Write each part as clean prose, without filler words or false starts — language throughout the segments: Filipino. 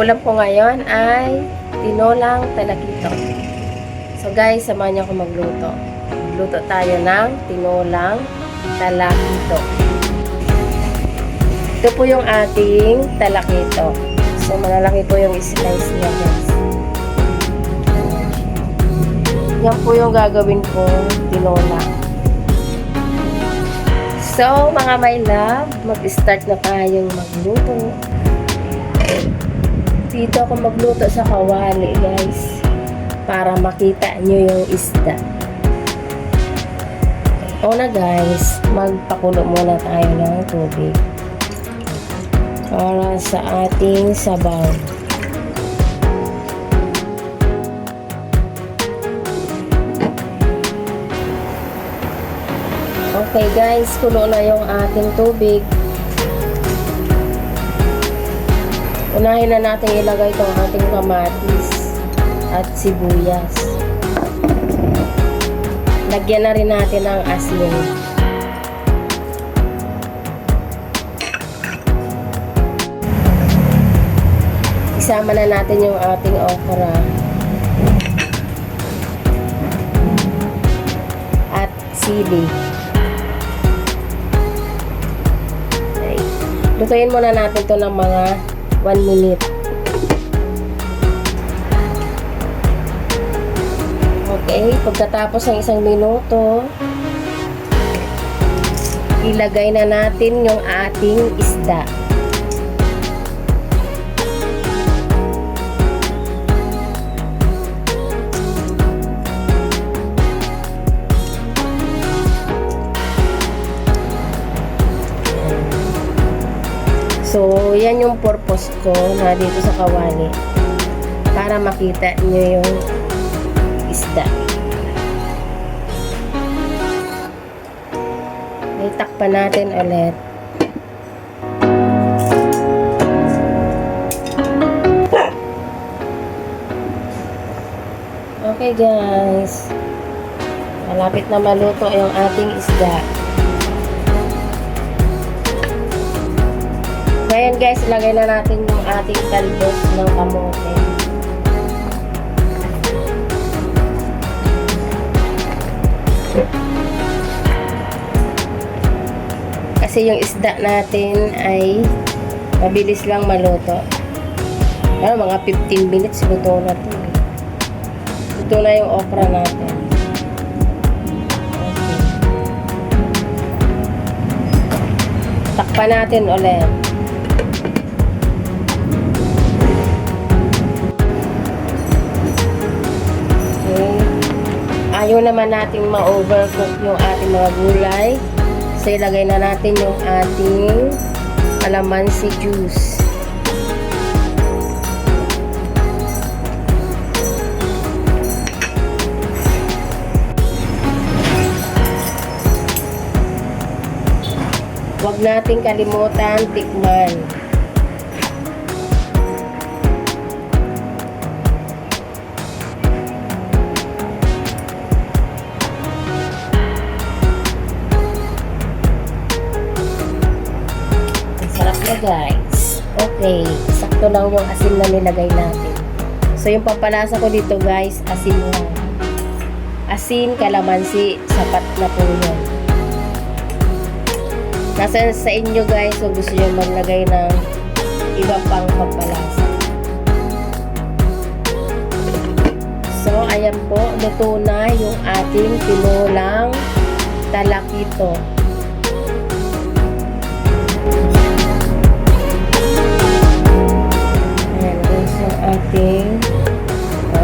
ulam ko ngayon ay tinolang talakito. So guys, samahan niyo ako magluto. Luto tayo ng tinolang talakito. Ito po yung ating talakito. So malalaki po yung slice niya guys. Yan po yung gagawin kong tinola. So mga my love, mag-start na tayong magluto. Dito ako magluto sa kawali guys, para makita nyo yung isda. Una guys, magpakulo muna tayo ng tubig para sa ating sabaw. Okay guys, kulo na yung ating tubig. Unahin na natin ilagay itong ating kamatis at sibuyas. Lagyan na rin natin ng asin. Isama na natin yung ating okra at sili. Okay. Lutuin muna natin ito ng mga 1 minute. Okay, pagkatapos ng 1 minuto, ilagay na natin yung ating isda. So, yan yung purpose ko na dito sa kawali. Para makita nyo yung isda. Itakpan natin ulit. Okay guys. Malapit na maluto yung ating isda. Ngayon guys, ilagay na natin yung ating talbos ng kamote. Kasi yung isda natin ay mabilis lang maluto. Ano, mga 15 minutes luto na ito. Luto na yung okra natin. Okay. Takpan natin ulit. Ayaw naman nating ma-overcook yung ating mga gulay. So, ilagay na natin yung ating calamansi juice. Huwag nating kalimutan tikman. Guys, okay, sakto lang yung asin na nilagay natin. So yung pampalasa ko dito guys, asin lang. Asin, kalamansi, sapat na po yun. Nasa sa inyo guys kung gusto nyo maglagay ng iba pang pampalasa. So ayan po, luto na yung ating tinolang talakito.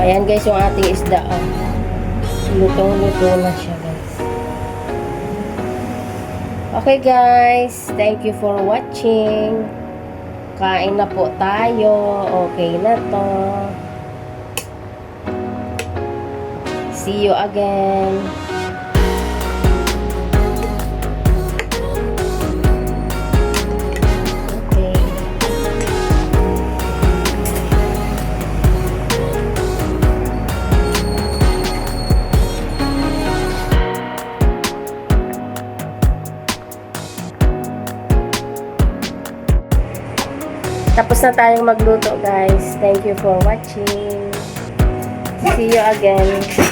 Ayan guys yung ating isda. Lutong-luto na siya guys. Okay guys, thank you for watching. Kain na po tayo. Okay na to. See you again. Tapos na tayong magluto, guys. Thank you for watching. See you again.